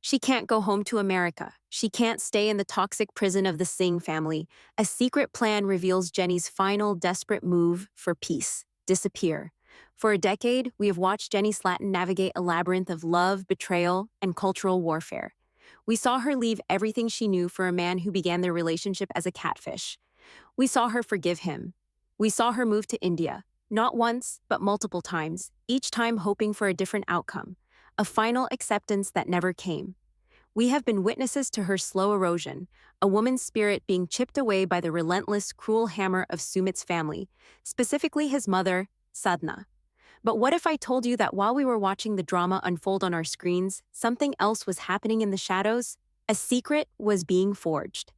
She can't go home to America. She can't stay in the toxic prison of the Singh family. A secret plan reveals Jenny's final desperate move for peace: disappear. For a decade, we have watched Jenny Slatten navigate a labyrinth of love, betrayal, and cultural warfare. We saw her leave everything she knew for a man who began their relationship as a catfish. We saw her forgive him. We saw her move to India, not once, but multiple times, each time hoping for a different outcome, a final acceptance that never came. We have been witnesses to her slow erosion, a woman's spirit being chipped away by the relentless, cruel hammer of Sumit's family, specifically his mother, Sadhna. But what if I told you that while we were watching the drama unfold on our screens, something else was happening in the shadows? A secret was being forged.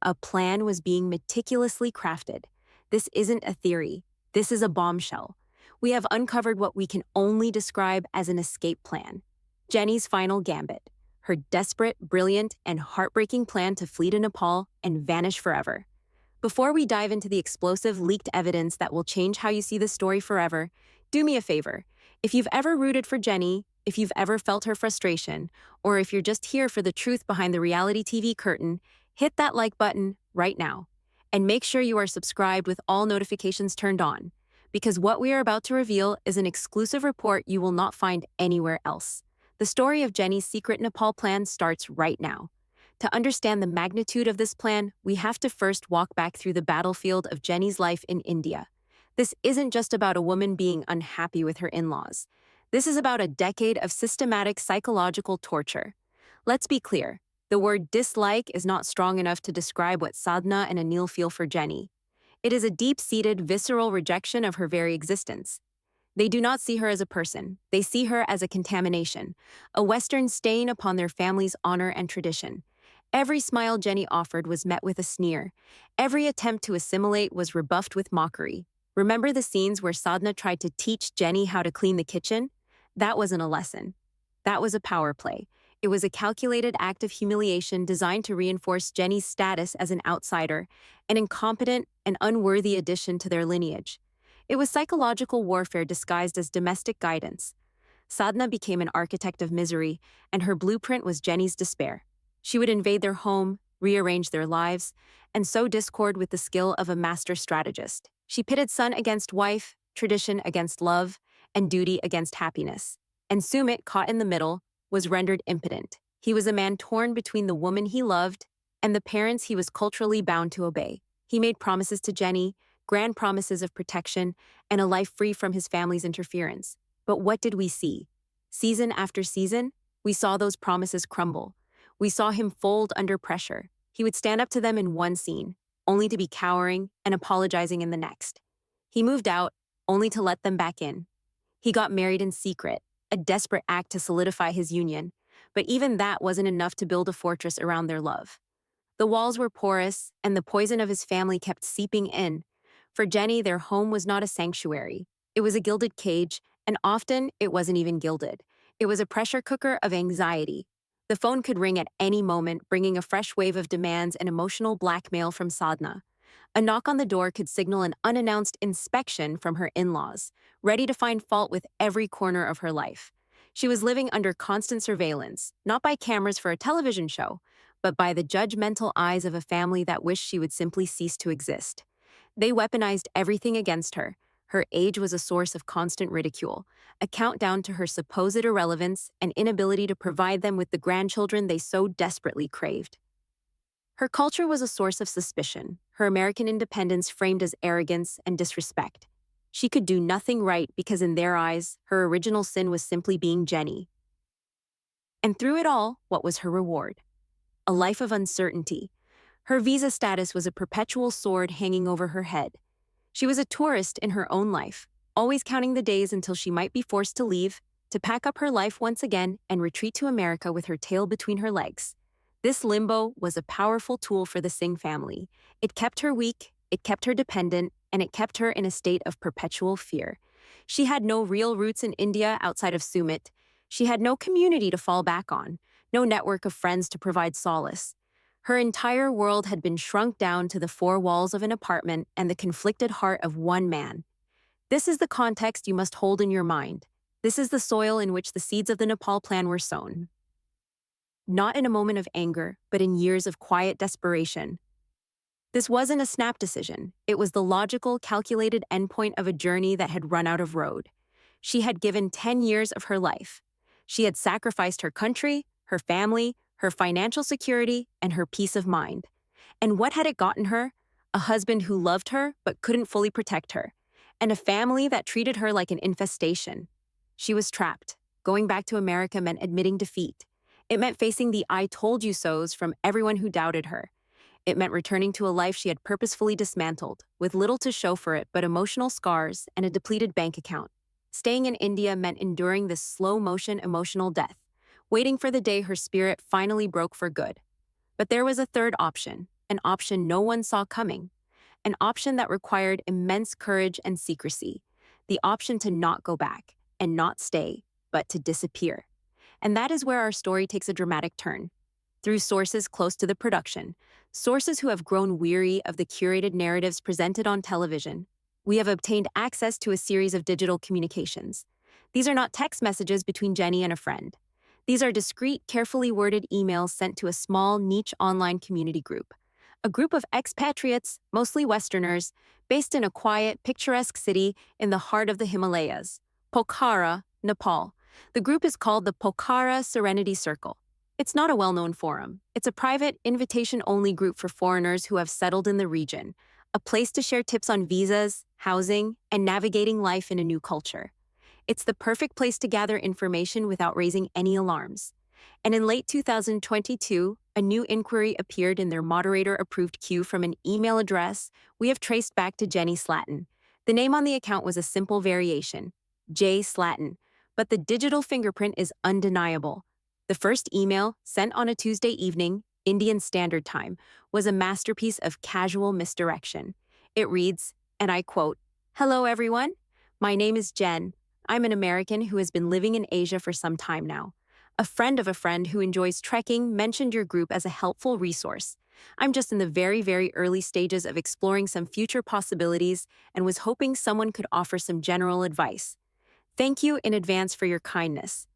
A plan was being meticulously crafted. This isn't a theory. This is a bombshell. We have uncovered what we can only describe as an escape plan. Jenny's final gambit. Her desperate, brilliant, and heartbreaking plan to flee to Nepal and vanish forever. Before we dive into the explosive, leaked evidence that will change how you see the story forever, do me a favor. If you've ever rooted for Jenny, if you've ever felt her frustration, or if you're just here for the truth behind the reality TV curtain, hit that like button right now. And make sure you are subscribed with all notifications turned on, because what we are about to reveal is an exclusive report you will not find anywhere else. The story of Jenny's secret Nepal plan starts right now. To understand the magnitude of this plan, we have to first walk back through the battlefield of Jenny's life in India. This isn't just about a woman being unhappy with her in-laws. This is about a decade of systematic psychological torture. Let's be clear, the word dislike is not strong enough to describe what Sadhna and Anil feel for Jenny. It is a deep-seated, visceral rejection of her very existence. They do not see her as a person. They see her as a contamination, a Western stain upon their family's honor and tradition. Every smile Jenny offered was met with a sneer. Every attempt to assimilate was rebuffed with mockery. Remember the scenes where Sadhna tried to teach Jenny how to clean the kitchen? That wasn't a lesson. That was a power play. It was a calculated act of humiliation designed to reinforce Jenny's status as an outsider, an incompetent and unworthy addition to their lineage. It was psychological warfare disguised as domestic guidance. Sadhna became an architect of misery, and her blueprint was Jenny's despair. She would invade their home, rearrange their lives, and sow discord with the skill of a master strategist. She pitted son against wife, tradition against love, and duty against happiness. And Sumit, caught in the middle, was rendered impotent. He was a man torn between the woman he loved and the parents he was culturally bound to obey. He made promises to Jenny, grand promises of protection, and a life free from his family's interference. But what did we see? Season after season, we saw those promises crumble. We saw him fold under pressure. He would stand up to them in one scene, only to be cowering and apologizing in the next. He moved out, only to let them back in. He got married in secret, a desperate act to solidify his union, but even that wasn't enough to build a fortress around their love. The walls were porous, and the poison of his family kept seeping in. For Jenny, their home was not a sanctuary. It was a gilded cage, and often it wasn't even gilded. It was a pressure cooker of anxiety. The phone could ring at any moment, bringing a fresh wave of demands and emotional blackmail from Sadhna. A knock on the door could signal an unannounced inspection from her in-laws, ready to find fault with every corner of her life. She was living under constant surveillance, not by cameras for a television show, but by the judgmental eyes of a family that wished she would simply cease to exist. They weaponized everything against her. Her age was a source of constant ridicule, a countdown to her supposed irrelevance and inability to provide them with the grandchildren they so desperately craved. Her culture was a source of suspicion, her American independence framed as arrogance and disrespect. She could do nothing right because in their eyes, her original sin was simply being Jenny. And through it all, what was her reward? A life of uncertainty. Her visa status was a perpetual sword hanging over her head. She was a tourist in her own life, always counting the days until she might be forced to leave, to pack up her life once again and retreat to America with her tail between her legs. This limbo was a powerful tool for the Singh family. It kept her weak, it kept her dependent, and it kept her in a state of perpetual fear. She had no real roots in India outside of Sumit. She had no community to fall back on, no network of friends to provide solace. Her entire world had been shrunk down to the four walls of an apartment and the conflicted heart of one man. This is the context you must hold in your mind. This is the soil in which the seeds of the Nepal Plan were sown. not in a moment of anger, but in years of quiet desperation. This wasn't a snap decision. It was the logical, calculated endpoint of a journey that had run out of road. She had given 10 years of her life. She had sacrificed her country, her family, her financial security, and her peace of mind. And what had it gotten her? A husband who loved her but couldn't fully protect her, and a family that treated her like an infestation. She was trapped. Going back to America meant admitting defeat. It meant facing the "I told you so's" from everyone who doubted her. It meant returning to a life she had purposefully dismantled, with little to show for it but emotional scars and a depleted bank account. Staying in India meant enduring this slow-motion emotional death, waiting for the day her spirit finally broke for good. But there was a third option, an option no one saw coming, an option that required immense courage and secrecy, the option to not go back and not stay, but to disappear. And that is where our story takes a dramatic turn. Through sources close to the production, sources who have grown weary of the curated narratives presented on television, we have obtained access to a series of digital communications. These are not text messages between Jenny and a friend. These are discreet, carefully worded emails sent to a small, niche online community group. A group of expatriates, mostly Westerners, based in a quiet, picturesque city in the heart of the Himalayas, Pokhara, Nepal. The group is called the Pokhara Serenity Circle. It's not a well-known forum. It's a private, invitation-only group for foreigners who have settled in the region, a place to share tips on visas, housing, and navigating life in a new culture. It's the perfect place to gather information without raising any alarms. And in late 2022, a new inquiry appeared in their moderator-approved queue from an email address we have traced back to Jenny Slatten. The name on the account was a simple variation, J. Slatten, but the digital fingerprint is undeniable. The first email, sent on a Tuesday evening, Indian Standard Time, was a masterpiece of casual misdirection. It reads, and I quote, "Hello everyone, my name is Jen. I'm an American who has been living in Asia for some time now. A friend of a friend who enjoys trekking mentioned your group as a helpful resource. I'm just in the very, very early stages of exploring some future possibilities and was hoping someone could offer some general advice. Thank you in advance for your kindness."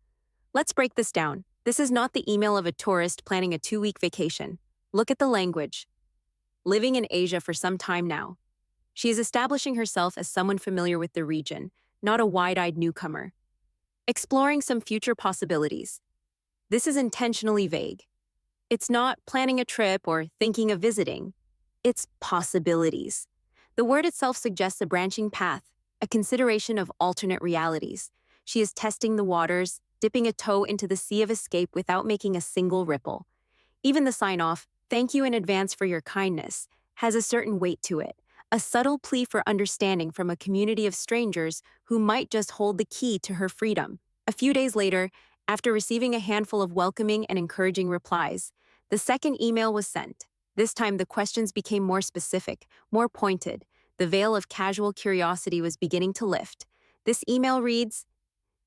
Let's break this down. This is not the email of a tourist planning a 2-week vacation. Look at the language. Living in Asia for some time now. She is establishing herself as someone familiar with the region, not a wide-eyed newcomer. Exploring some future possibilities. This is intentionally vague. It's not planning a trip or thinking of visiting. It's possibilities. The word itself suggests a branching path, a consideration of alternate realities. She is testing the waters, dipping a toe into the sea of escape without making a single ripple. Even the sign-off, "Thank you in advance for your kindness," has a certain weight to it, a subtle plea for understanding from a community of strangers who might just hold the key to her freedom. A few days later, after receiving a handful of welcoming and encouraging replies, the second email was sent. This time, the questions became more specific, more pointed. The veil of casual curiosity was beginning to lift. This email reads,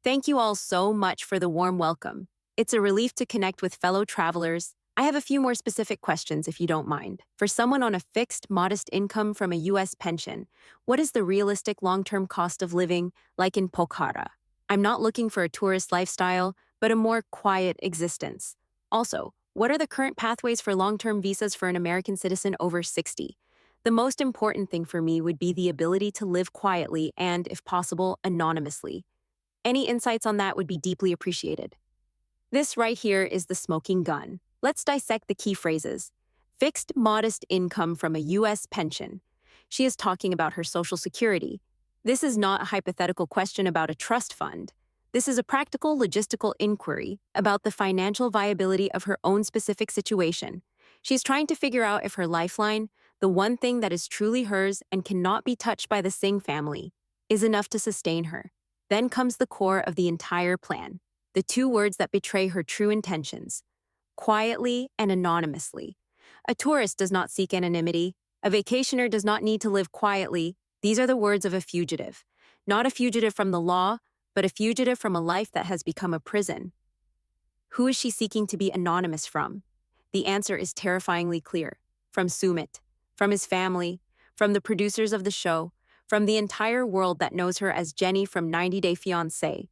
"Thank you all so much for the warm welcome. It's a relief to connect with fellow travelers. I have a few more specific questions if you don't mind. For someone on a fixed, modest income from a U.S. pension, what is the realistic long-term cost of living like in Pokhara? I'm not looking for a tourist lifestyle, but a more quiet existence. Also, what are the current pathways for long-term visas for an American citizen over 60? The most important thing for me would be the ability to live quietly and, if possible, anonymously. Any insights on that would be deeply appreciated." This right here is the smoking gun. Let's dissect the key phrases. Fixed, modest income from a U.S. pension. She is talking about her Social Security. This is not a hypothetical question about a trust fund. This is a practical, logistical inquiry about the financial viability of her own specific situation. She's trying to figure out if her lifeline, the one thing that is truly hers and cannot be touched by the Singh family, is enough to sustain her. Then comes the core of the entire plan, the two words that betray her true intentions: quietly and anonymously. A tourist does not seek anonymity. A vacationer does not need to live quietly. These are the words of a fugitive. Not a fugitive from the law, but a fugitive from a life that has become a prison. Who is she seeking to be anonymous from? The answer is terrifyingly clear. From Sumit, from his family, from the producers of the show, from the entire world that knows her as Jenny from 90 Day Fiancé.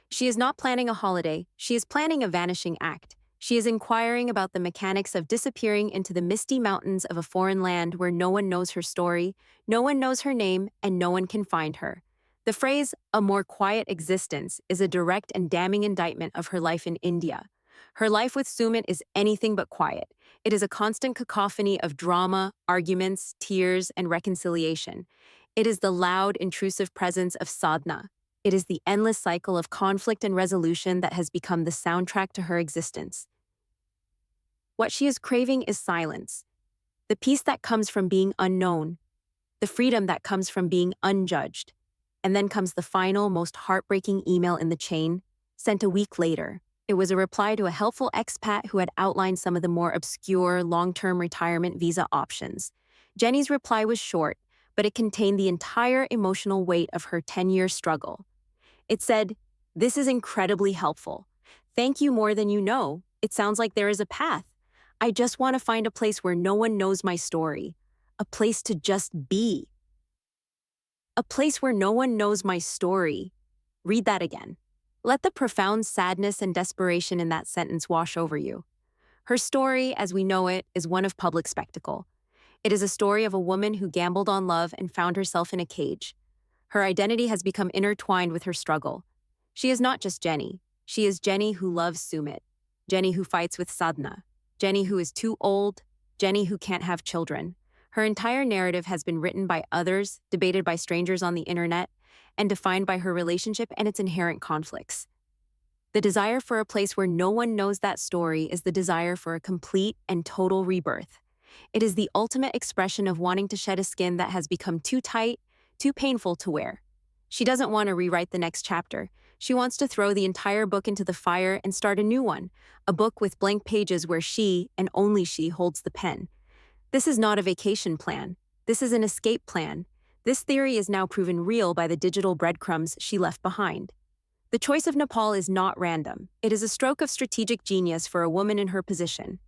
She is not planning a holiday, she is planning a vanishing act. She is inquiring about the mechanics of disappearing into the misty mountains of a foreign land where no one knows her story, no one knows her name, and no one can find her. The phrase, a more quiet existence, is a direct and damning indictment of her life in India. Her life with Sumit is anything but quiet. It is a constant cacophony of drama, arguments, tears, and reconciliation. It is the loud, intrusive presence of Sadhna. It is the endless cycle of conflict and resolution that has become the soundtrack to her existence. What she is craving is silence, the peace that comes from being unknown, the freedom that comes from being unjudged. And then comes the final, most heartbreaking email in the chain, sent a week later. It was a reply to a helpful expat who had outlined some of the more obscure long-term retirement visa options. Jenny's reply was short, but it contained the entire emotional weight of her 10-year struggle. It said, "This is incredibly helpful. Thank you more than you know. It sounds like there is a path. I just want to find a place where no one knows my story. A place to just be. A place where no one knows my story." Read that again. Let the profound sadness and desperation in that sentence wash over you. Her story, as we know it, is one of public spectacle. It is a story of a woman who gambled on love and found herself in a cage. Her identity has become intertwined with her struggle. She is not just Jenny. She is Jenny who loves Sumit, Jenny who fights with Sadhna, Jenny who is too old, Jenny who can't have children. Her entire narrative has been written by others, debated by strangers on the internet, and defined by her relationship and its inherent conflicts. The desire for a place where no one knows that story is the desire for a complete and total rebirth. It is the ultimate expression of wanting to shed a skin that has become too tight, too painful to wear. She doesn't want to rewrite the next chapter. She wants to throw the entire book into the fire and start a new one, a book with blank pages where she, and only she, holds the pen. This is not a vacation plan. This is an escape plan. This theory is now proven real by the digital breadcrumbs she left behind. The choice of Nepal is not random. It is a stroke of strategic genius for a woman in her position.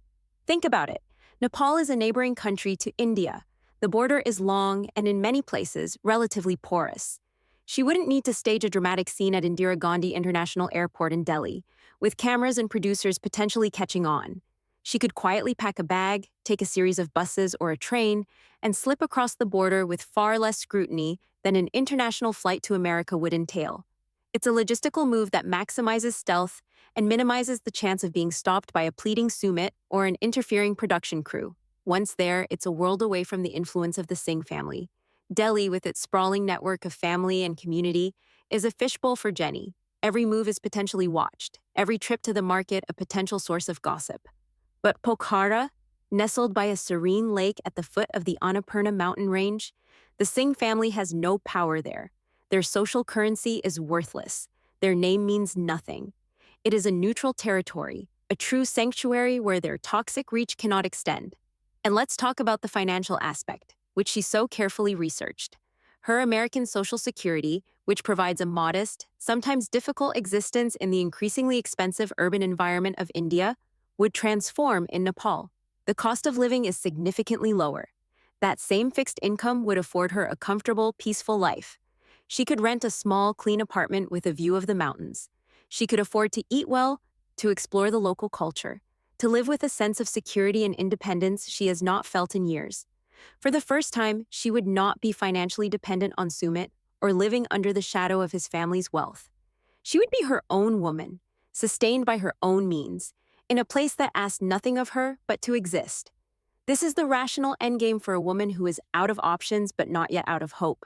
Think about it. Nepal is a neighboring country to India. The border is long and in many places relatively porous. She wouldn't need to stage a dramatic scene at Indira Gandhi International Airport in Delhi, with cameras and producers potentially catching on. She could quietly pack a bag, take a series of buses or a train, and slip across the border with far less scrutiny than an international flight to America would entail. It's a logistical move that maximizes stealth and minimizes the chance of being stopped by a pleading Sumit or an interfering production crew. Once there, it's a world away from the influence of the Singh family. Delhi, with its sprawling network of family and community, is a fishbowl for Jenny. Every move is potentially watched, every trip to the market a potential source of gossip. But Pokhara, nestled by a serene lake at the foot of the Annapurna mountain range, the Singh family has no power there. Their social currency is worthless. Their name means nothing. It is a neutral territory, a true sanctuary where their toxic reach cannot extend. And let's talk about the financial aspect, which she so carefully researched. Her American Social Security, which provides a modest, sometimes difficult existence in the increasingly expensive urban environment of India, would transform in Nepal. The cost of living is significantly lower. That same fixed income would afford her a comfortable, peaceful life. She could rent a small, clean apartment with a view of the mountains. She could afford to eat well, to explore the local culture, to live with a sense of security and independence she has not felt in years. For the first time, she would not be financially dependent on Sumit or living under the shadow of his family's wealth. She would be her own woman, sustained by her own means, in a place that asked nothing of her but to exist. This is the rational endgame for a woman who is out of options but not yet out of hope.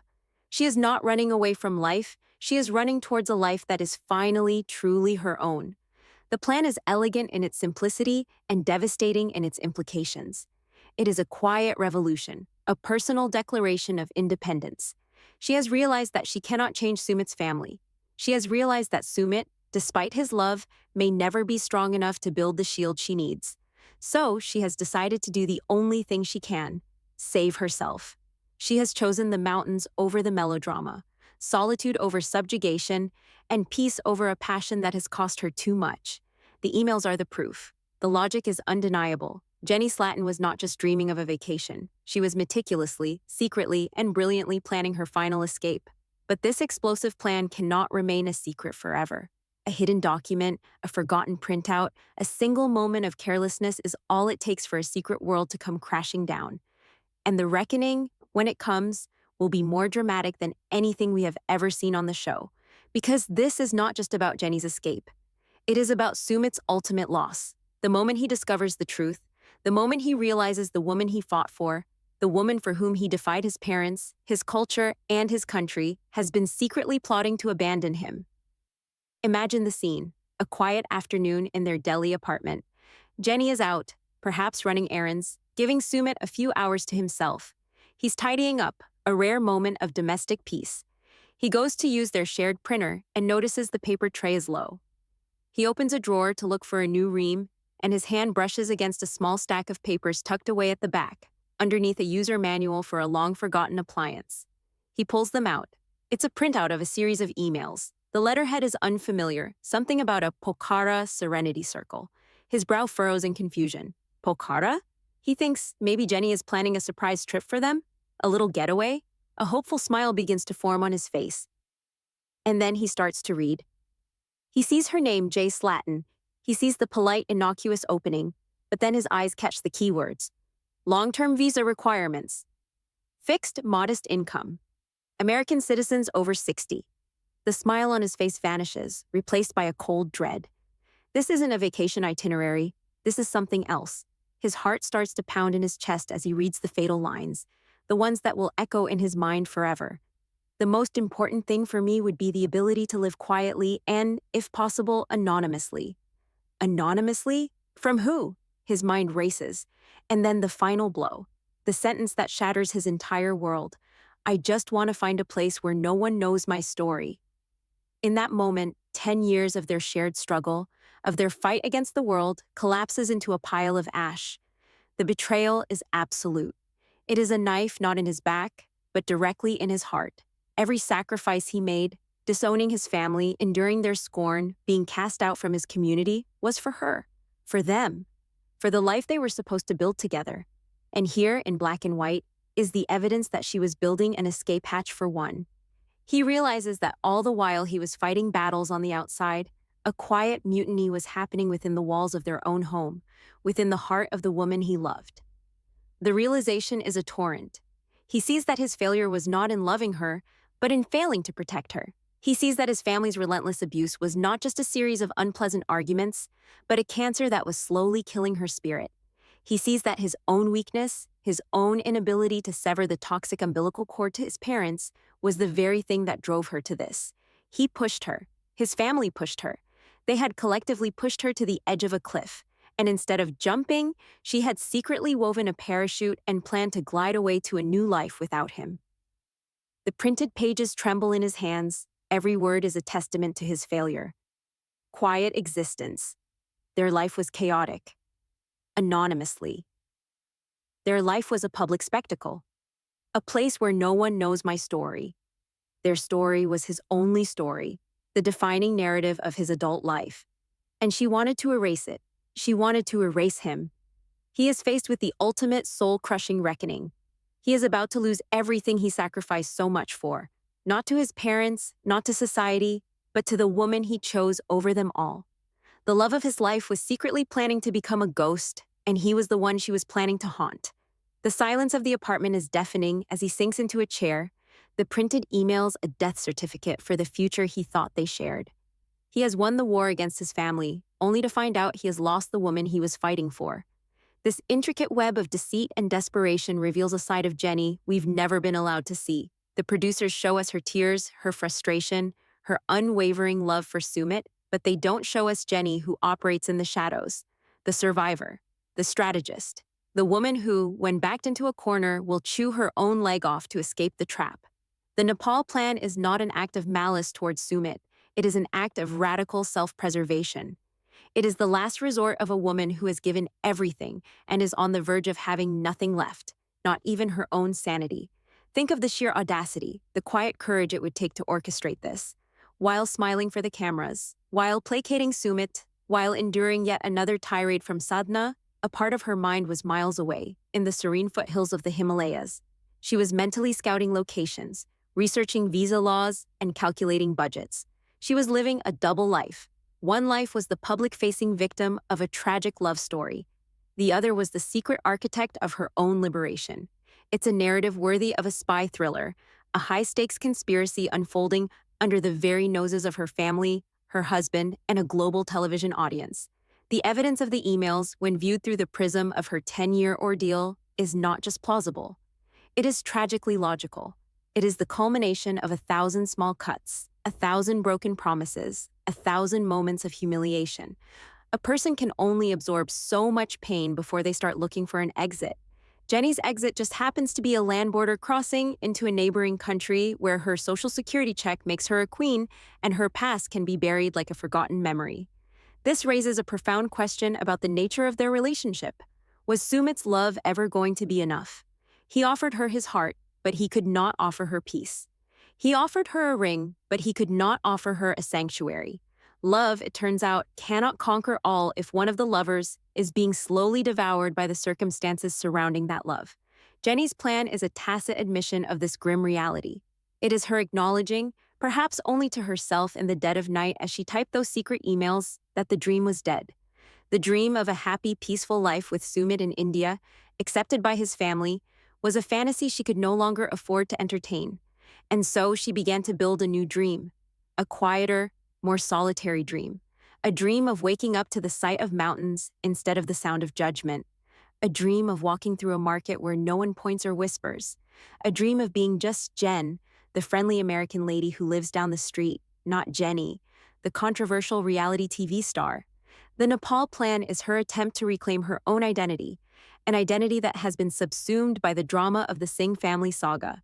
She is not running away from life, she is running towards a life that is finally, truly her own. The plan is elegant in its simplicity and devastating in its implications. It is a quiet revolution, a personal declaration of independence. She has realized that she cannot change Sumit's family. She has realized that Sumit, despite his love, may never be strong enough to build the shield she needs. So she has decided to do the only thing she can: save herself. She has chosen the mountains over the melodrama, solitude over subjugation, and peace over a passion that has cost her too much. The emails are the proof. The logic is undeniable. Jenny Slatten was not just dreaming of a vacation. She was meticulously, secretly, and brilliantly planning her final escape. But this explosive plan cannot remain a secret forever. A hidden document, a forgotten printout, a single moment of carelessness is all it takes for a secret world to come crashing down. And the reckoning, when it comes, will be more dramatic than anything we have ever seen on the show. Because this is not just about Jenny's escape. It is about Sumit's ultimate loss. The moment he discovers the truth, the moment he realizes the woman he fought for, the woman for whom he defied his parents, his culture, and his country, has been secretly plotting to abandon him. Imagine the scene, a quiet afternoon in their Delhi apartment. Jenny is out, perhaps running errands, giving Sumit a few hours to himself. He's tidying up, a rare moment of domestic peace. He goes to use their shared printer and notices the paper tray is low. He opens a drawer to look for a new ream, and his hand brushes against a small stack of papers tucked away at the back, underneath a user manual for a long-forgotten appliance. He pulls them out. It's a printout of a series of emails. The letterhead is unfamiliar, something about a Pokhara Serenity Circle. His brow furrows in confusion. Pokhara? He thinks maybe Jenny is planning a surprise trip for them? A little getaway? A hopeful smile begins to form on his face. And then he starts to read. He sees her name, Jenny Slatten. He sees the polite, innocuous opening, but then his eyes catch the keywords. Long-term visa requirements. Fixed, modest income. American citizens over 60. The smile on his face vanishes, replaced by a cold dread. This isn't a vacation itinerary. This is something else. His heart starts to pound in his chest as he reads the fatal lines, the ones that will echo in his mind forever. The most important thing for me would be the ability to live quietly and, if possible, anonymously. Anonymously? From who? His mind races. And then the final blow, the sentence that shatters his entire world. I just want to find a place where no one knows my story. In that moment, 10 years of their shared struggle, of their fight against the world, collapses into a pile of ash. The betrayal is absolute. It is a knife not in his back, but directly in his heart. Every sacrifice he made, disowning his family, enduring their scorn, being cast out from his community, was for her, for them, for the life they were supposed to build together. And here, in black and white, is the evidence that she was building an escape hatch for one. He realizes that all the while he was fighting battles on the outside, a quiet mutiny was happening within the walls of their own home, within the heart of the woman he loved. The realization is a torrent. He sees that his failure was not in loving her, but in failing to protect her. He sees that his family's relentless abuse was not just a series of unpleasant arguments, but a cancer that was slowly killing her spirit. He sees that his own weakness, his own inability to sever the toxic umbilical cord to his parents, was the very thing that drove her to this. He pushed her. His family pushed her. They had collectively pushed her to the edge of a cliff, and instead of jumping, she had secretly woven a parachute and planned to glide away to a new life without him. The printed pages tremble in his hands. Every word is a testament to his failure. Quiet existence. Their life was chaotic. Anonymously. Their life was a public spectacle. A place where no one knows my story. Their story was his only story, the defining narrative of his adult life. And she wanted to erase it. She wanted to erase him. He is faced with the ultimate soul-crushing reckoning. He is about to lose everything he sacrificed so much for. Not to his parents, not to society, but to the woman he chose over them all. The love of his life was secretly planning to become a ghost, and he was the one she was planning to haunt. The silence of the apartment is deafening as he sinks into a chair, the printed emails a death certificate for the future he thought they shared. He has won the war against his family, only to find out he has lost the woman he was fighting for. This intricate web of deceit and desperation reveals a side of Jenny we've never been allowed to see. The producers show us her tears, her frustration, her unwavering love for Sumit, but they don't show us Jenny who operates in the shadows, the survivor, the strategist, the woman who, when backed into a corner, will chew her own leg off to escape the trap. The Nepal Plan is not an act of malice towards Sumit. It is an act of radical self-preservation. It is the last resort of a woman who has given everything and is on the verge of having nothing left, not even her own sanity. Think of the sheer audacity, the quiet courage it would take to orchestrate this, while smiling for the cameras, while placating Sumit, while enduring yet another tirade from Sadhna. A part of her mind was miles away, in the serene foothills of the Himalayas. She was mentally scouting locations, researching visa laws, and calculating budgets. She was living a double life. One life was the public-facing victim of a tragic love story. The other was the secret architect of her own liberation. It's a narrative worthy of a spy thriller, a high-stakes conspiracy unfolding under the very noses of her family, her husband, and a global television audience. The evidence of the emails, when viewed through the prism of her 10-year ordeal, is not just plausible. It is tragically logical. It is the culmination of 1,000 small cuts, 1,000 broken promises, 1,000 moments of humiliation. A person can only absorb so much pain before they start looking for an exit. Jenny's exit just happens to be a land border crossing into a neighboring country where her social security check makes her a queen and her past can be buried like a forgotten memory. This raises a profound question about the nature of their relationship. Was Sumit's love ever going to be enough? He offered her his heart, but he could not offer her peace. He offered her a ring, but he could not offer her a sanctuary. Love, it turns out, cannot conquer all if one of the lovers is being slowly devoured by the circumstances surrounding that love. Jenny's plan is a tacit admission of this grim reality. It is her acknowledging, perhaps only to herself in the dead of night as she typed those secret emails, that the dream was dead. The dream of a happy, peaceful life with Sumit in India, accepted by his family, was a fantasy she could no longer afford to entertain. And so she began to build a new dream, a quieter, more solitary dream, a dream of waking up to the sight of mountains instead of the sound of judgment, a dream of walking through a market where no one points or whispers, a dream of being just Jen, the friendly American lady who lives down the street, not Jenny, the controversial reality TV star. The Nepal Plan is her attempt to reclaim her own identity, an identity that has been subsumed by the drama of the Singh family saga.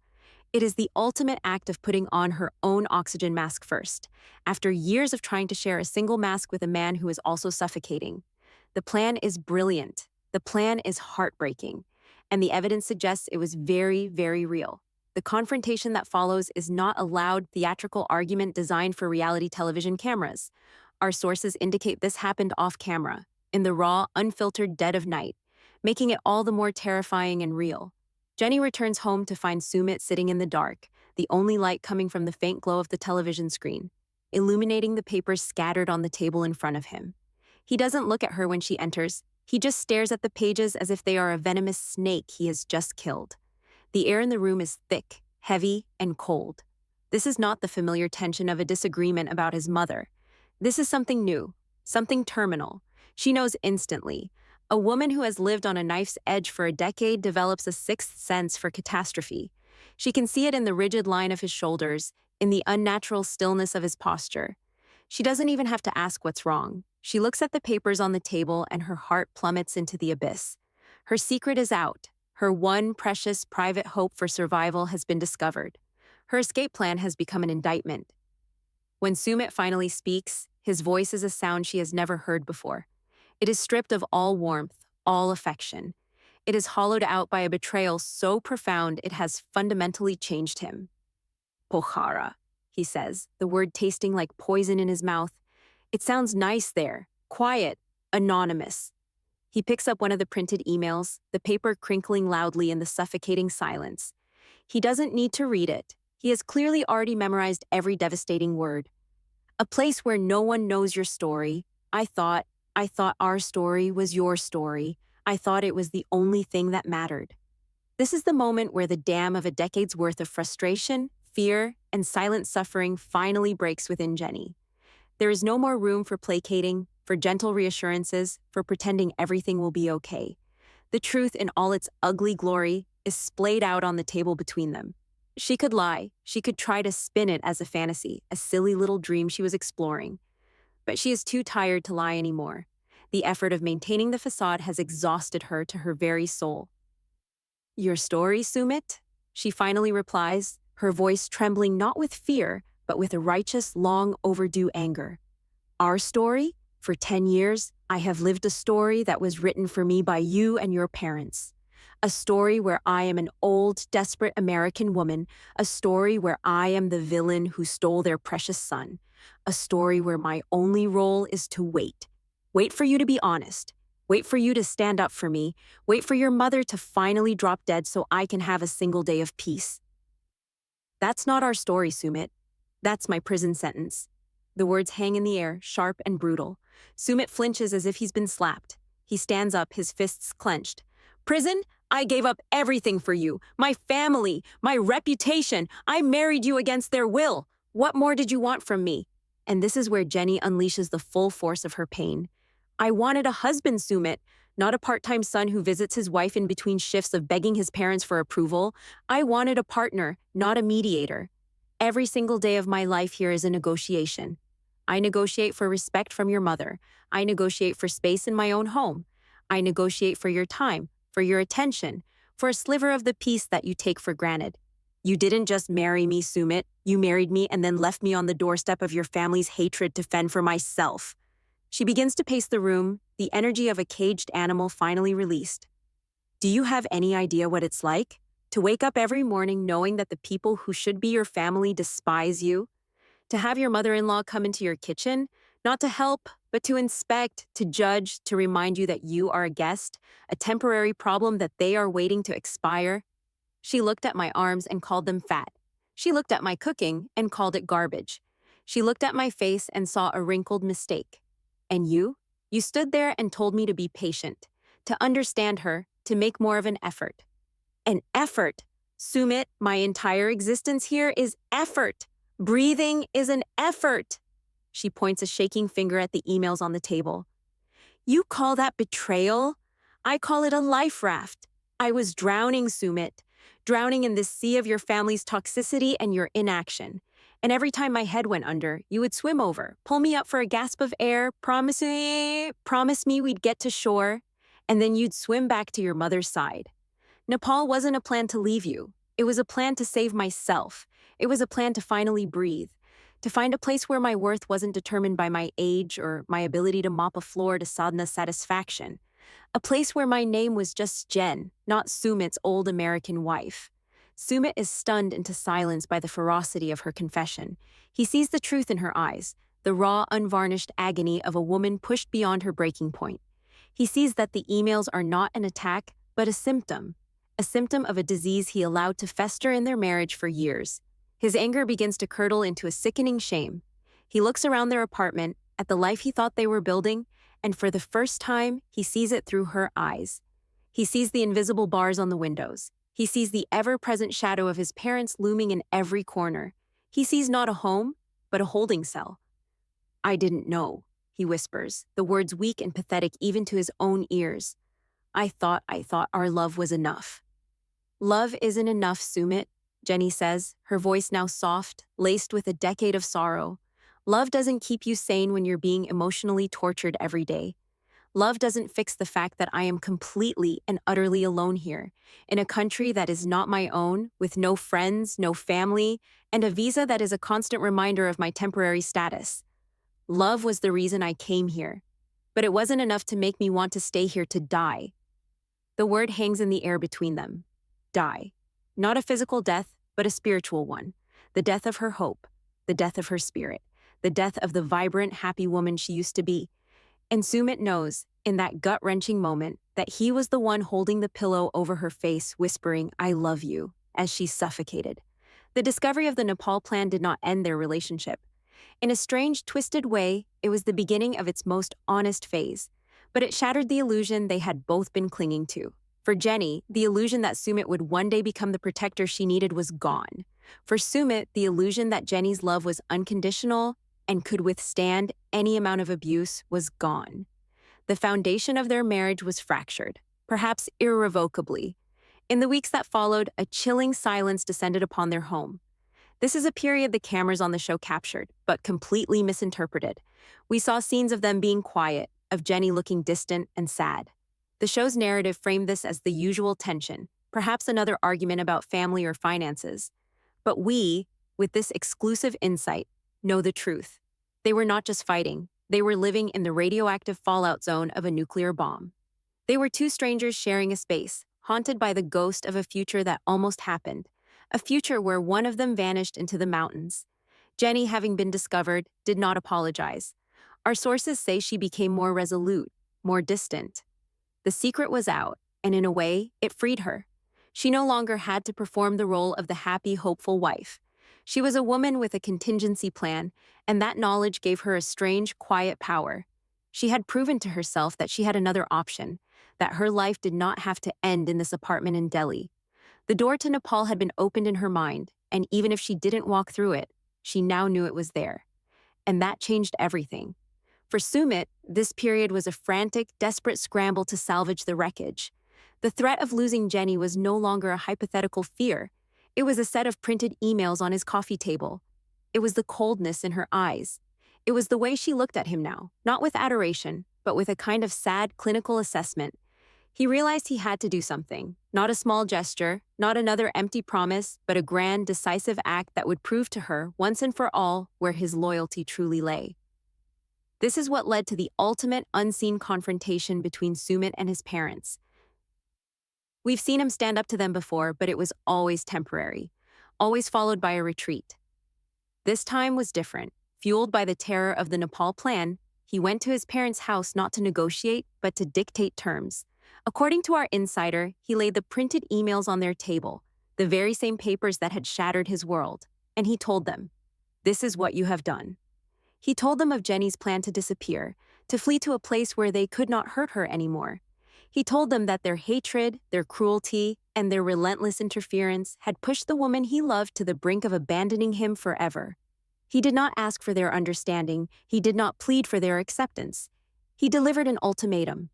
It is the ultimate act of putting on her own oxygen mask first, after years of trying to share a single mask with a man who is also suffocating. The plan is brilliant. The plan is heartbreaking. And the evidence suggests it was very, very real. The confrontation that follows is not a loud, theatrical argument designed for reality television cameras. Our sources indicate this happened off-camera, in the raw, unfiltered dead of night, making it all the more terrifying and real. Jenny returns home to find Sumit sitting in the dark, the only light coming from the faint glow of the television screen, illuminating the papers scattered on the table in front of him. He doesn't look at her when she enters. He just stares at the pages as if they are a venomous snake he has just killed. The air in the room is thick, heavy, and cold. This is not the familiar tension of a disagreement about his mother. This is something new, something terminal. She knows instantly. A woman who has lived on a knife's edge for a decade develops a sixth sense for catastrophe. She can see it in the rigid line of his shoulders, in the unnatural stillness of his posture. She doesn't even have to ask what's wrong. She looks at the papers on the table and her heart plummets into the abyss. Her secret is out. Her one precious private hope for survival has been discovered. Her escape plan has become an indictment. When Sumit finally speaks, his voice is a sound she has never heard before. It is stripped of all warmth, all affection. It is hollowed out by a betrayal so profound it has fundamentally changed him. Pokhara, he says, the word tasting like poison in his mouth. It sounds nice there, quiet, anonymous. He picks up one of the printed emails, the paper crinkling loudly in the suffocating silence. He doesn't need to read it. He has clearly already memorized every devastating word. A place where no one knows your story. I thought our story was your story. I thought it was the only thing that mattered. This is the moment where the dam of a decade's worth of frustration, fear, and silent suffering finally breaks within Jenny. There is no more room for placating, for gentle reassurances, for pretending everything will be okay. The truth in all its ugly glory is splayed out on the table between them. She could lie. She could try to spin it as a fantasy, a silly little dream she was exploring. But she is too tired to lie anymore. The effort of maintaining the facade has exhausted her to her very soul. Your story, Sumit? She finally replies, her voice trembling not with fear, but with a righteous, long overdue anger. Our story? For 10 years, I have lived a story that was written for me by you and your parents. A story where I am an old, desperate American woman. A story where I am the villain who stole their precious son. A story where my only role is to wait. Wait for you to be honest. Wait for you to stand up for me. Wait for your mother to finally drop dead so I can have a single day of peace. That's not our story, Sumit. That's my prison sentence. The words hang in the air, sharp and brutal. Sumit flinches as if he's been slapped. He stands up, his fists clenched. Prison? I gave up everything for you. My family, my reputation. I married you against their will. What more did you want from me? And this is where Jenny unleashes the full force of her pain. I wanted a husband, Sumit, not a part-time son who visits his wife in between shifts of begging his parents for approval. I wanted a partner, not a mediator. Every single day of my life here is a negotiation. I negotiate for respect from your mother. I negotiate for space in my own home. I negotiate for your time, for your attention, for a sliver of the peace that you take for granted. You didn't just marry me, Sumit. You married me and then left me on the doorstep of your family's hatred to fend for myself. She begins to pace the room, the energy of a caged animal finally released. Do you have any idea what it's like? To wake up every morning knowing that the people who should be your family despise you? To have your mother-in-law come into your kitchen, not to help, but to inspect, to judge, to remind you that you are a guest, a temporary problem that they are waiting to expire? She looked at my arms and called them fat. She looked at my cooking and called it garbage. She looked at my face and saw a wrinkled mistake. And you? You stood there and told me to be patient, to understand her, to make more of an effort. An effort. Sumit, my entire existence here is effort. Breathing is an effort. She points a shaking finger at the emails on the table. You call that betrayal? I call it a life raft. I was drowning, Sumit, drowning in this sea of your family's toxicity and your inaction. And every time my head went under, you would swim over, pull me up for a gasp of air, promise me we'd get to shore, and then you'd swim back to your mother's side. Nepal wasn't a plan to leave you. It was a plan to save myself. It was a plan to finally breathe, to find a place where my worth wasn't determined by my age or my ability to mop a floor to Sadhna's satisfaction. A place where my name was just Jen, not Sumit's old American wife. Sumit is stunned into silence by the ferocity of her confession. He sees the truth in her eyes, the raw, unvarnished agony of a woman pushed beyond her breaking point. He sees that the emails are not an attack, but a symptom of a disease he allowed to fester in their marriage for years. His anger begins to curdle into a sickening shame. He looks around their apartment, at the life he thought they were building, and for the first time, he sees it through her eyes. He sees the invisible bars on the windows. He sees the ever-present shadow of his parents looming in every corner. He sees not a home, but a holding cell. I didn't know, he whispers, the words weak and pathetic even to his own ears. I thought our love was enough. Love isn't enough, Sumit, Jenny says, her voice now soft, laced with a decade of sorrow. Love doesn't keep you sane when you're being emotionally tortured every day. Love doesn't fix the fact that I am completely and utterly alone here, in a country that is not my own, with no friends, no family, and a visa that is a constant reminder of my temporary status. Love was the reason I came here, but it wasn't enough to make me want to stay here to die. The word hangs in the air between them. Die. Not a physical death, but a spiritual one. The death of her hope, the death of her spirit, the death of the vibrant, happy woman she used to be. And Sumit knows, in that gut-wrenching moment, that he was the one holding the pillow over her face, whispering, I love you, as she suffocated. The discovery of the Nepal Plan did not end their relationship. In a strange, twisted way, it was the beginning of its most honest phase, but it shattered the illusion they had both been clinging to. For Jenny, the illusion that Sumit would one day become the protector she needed was gone. For Sumit, the illusion that Jenny's love was unconditional and could withstand any amount of abuse was gone. The foundation of their marriage was fractured, perhaps irrevocably. In the weeks that followed, a chilling silence descended upon their home. This is a period the cameras on the show captured, but completely misinterpreted. We saw scenes of them being quiet, of Jenny looking distant and sad. The show's narrative framed this as the usual tension, perhaps another argument about family or finances. But we, with this exclusive insight, know the truth. They were not just fighting, they were living in the radioactive fallout zone of a nuclear bomb. They were two strangers sharing a space, haunted by the ghost of a future that almost happened, a future where one of them vanished into the mountains. Jenny, having been discovered, did not apologize. Our sources say she became more resolute, more distant. The secret was out, and in a way, it freed her. She no longer had to perform the role of the happy, hopeful wife. She was a woman with a contingency plan, and that knowledge gave her a strange, quiet power. She had proven to herself that she had another option, that her life did not have to end in this apartment in Delhi. The door to Nepal had been opened in her mind, and even if she didn't walk through it, she now knew it was there. And that changed everything. For Sumit, this period was a frantic, desperate scramble to salvage the wreckage. The threat of losing Jenny was no longer a hypothetical fear. It was a set of printed emails on his coffee table. It was the coldness in her eyes. It was the way she looked at him now, not with adoration, but with a kind of sad clinical assessment. He realized he had to do something, not a small gesture, not another empty promise, but a grand, decisive act that would prove to her, once and for all, where his loyalty truly lay. This is what led to the ultimate unseen confrontation between Sumit and his parents. We've seen him stand up to them before, but it was always temporary, always followed by a retreat. This time was different. Fueled by the terror of the Nepal Plan, he went to his parents' house not to negotiate, but to dictate terms. According to our insider, he laid the printed emails on their table, the very same papers that had shattered his world, and he told them, "This is what you have done." He told them of Jenny's plan to disappear, to flee to a place where they could not hurt her anymore. He told them that their hatred, their cruelty, and their relentless interference had pushed the woman he loved to the brink of abandoning him forever. He did not ask for their understanding. He did not plead for their acceptance. He delivered an ultimatum.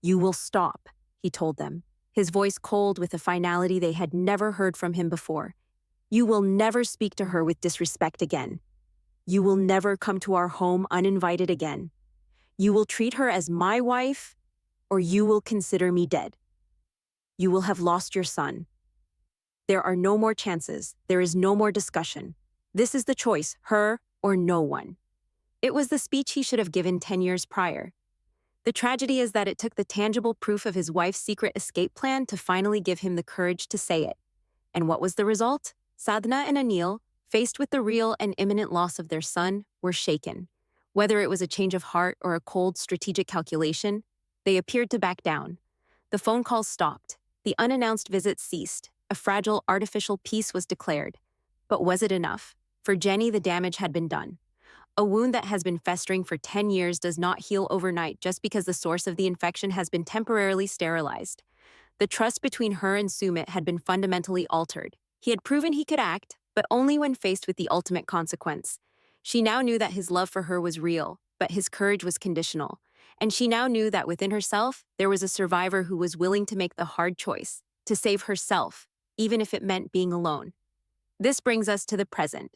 "You will stop," he told them, his voice cold with a finality they had never heard from him before. "You will never speak to her with disrespect again. You will never come to our home uninvited again. You will treat her as my wife, or you will consider me dead. You will have lost your son. There are no more chances. There is no more discussion. This is the choice, her or no one." It was the speech he should have given 10 years prior. The tragedy is that it took the tangible proof of his wife's secret escape plan to finally give him the courage to say it. And what was the result? Sadhna and Anil, faced with the real and imminent loss of their son, were shaken. Whether it was a change of heart or a cold strategic calculation, they appeared to back down. The phone calls stopped. The unannounced visits ceased. A fragile, artificial peace was declared. But was it enough? For Jenny, the damage had been done. A wound that has been festering for 10 years does not heal overnight just because the source of the infection has been temporarily sterilized. The trust between her and Sumit had been fundamentally altered. He had proven he could act, but only when faced with the ultimate consequence. She now knew that his love for her was real, but his courage was conditional. And she now knew that within herself, there was a survivor who was willing to make the hard choice, to save herself, even if it meant being alone. This brings us to the present.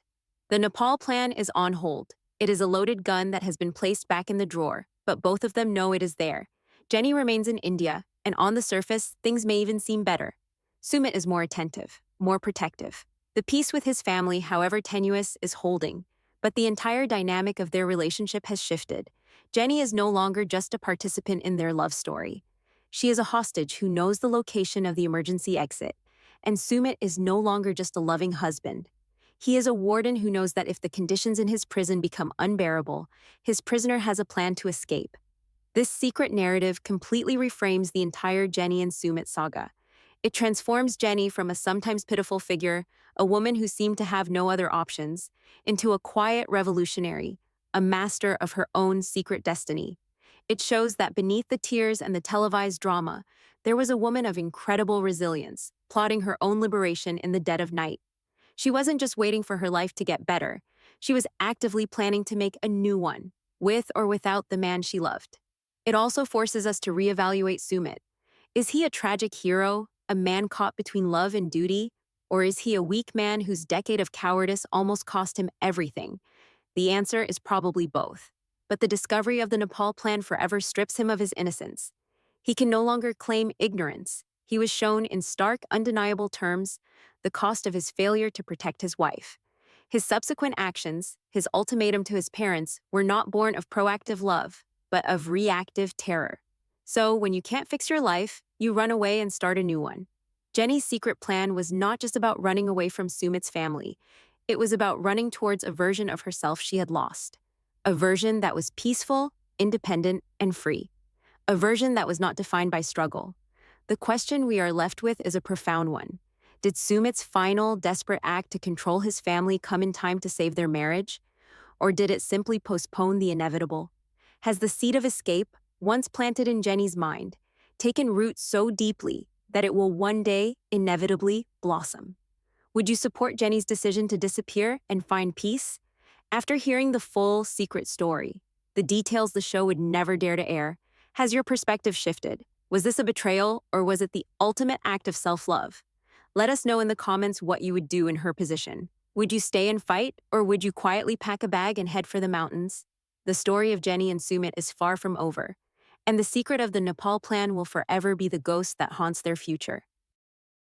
The Nepal Plan is on hold. It is a loaded gun that has been placed back in the drawer, but both of them know it is there. Jenny remains in India, and on the surface, things may even seem better. Sumit is more attentive, more protective. The peace with his family, however tenuous, is holding, but the entire dynamic of their relationship has shifted. Jenny is no longer just a participant in their love story. She is a hostage who knows the location of the emergency exit, and Sumit is no longer just a loving husband. He is a warden who knows that if the conditions in his prison become unbearable, his prisoner has a plan to escape. This secret narrative completely reframes the entire Jenny and Sumit saga. It transforms Jenny from a sometimes pitiful figure, a woman who seemed to have no other options, into a quiet revolutionary, a master of her own secret destiny. It shows that beneath the tears and the televised drama, there was a woman of incredible resilience, plotting her own liberation in the dead of night. She wasn't just waiting for her life to get better. She was actively planning to make a new one, with or without the man she loved. It also forces us to reevaluate Sumit. Is he a tragic hero, a man caught between love and duty, or is he a weak man whose decade of cowardice almost cost him everything? The answer is probably both. But the discovery of the Nepal Plan forever strips him of his innocence. He can no longer claim ignorance. He was shown in stark, undeniable terms the cost of his failure to protect his wife. His subsequent actions, his ultimatum to his parents, were not born of proactive love, but of reactive terror. So, when you can't fix your life, you run away and start a new one. Jenny's secret plan was not just about running away from Sumit's family. It was about running towards a version of herself she had lost. A version that was peaceful, independent, and free. A version that was not defined by struggle. The question we are left with is a profound one. Did Sumit's final, desperate act to control his family come in time to save their marriage? Or did it simply postpone the inevitable? Has the seed of escape, once planted in Jenny's mind, taken root so deeply that it will one day inevitably blossom? Would you support Jenny's decision to disappear and find peace? After hearing the full secret story, the details the show would never dare to air, has your perspective shifted? Was this a betrayal, or was it the ultimate act of self-love? Let us know in the comments what you would do in her position. Would you stay and fight, or would you quietly pack a bag and head for the mountains? The story of Jenny and Sumit is far from over, and the secret of the Nepal Plan will forever be the ghost that haunts their future.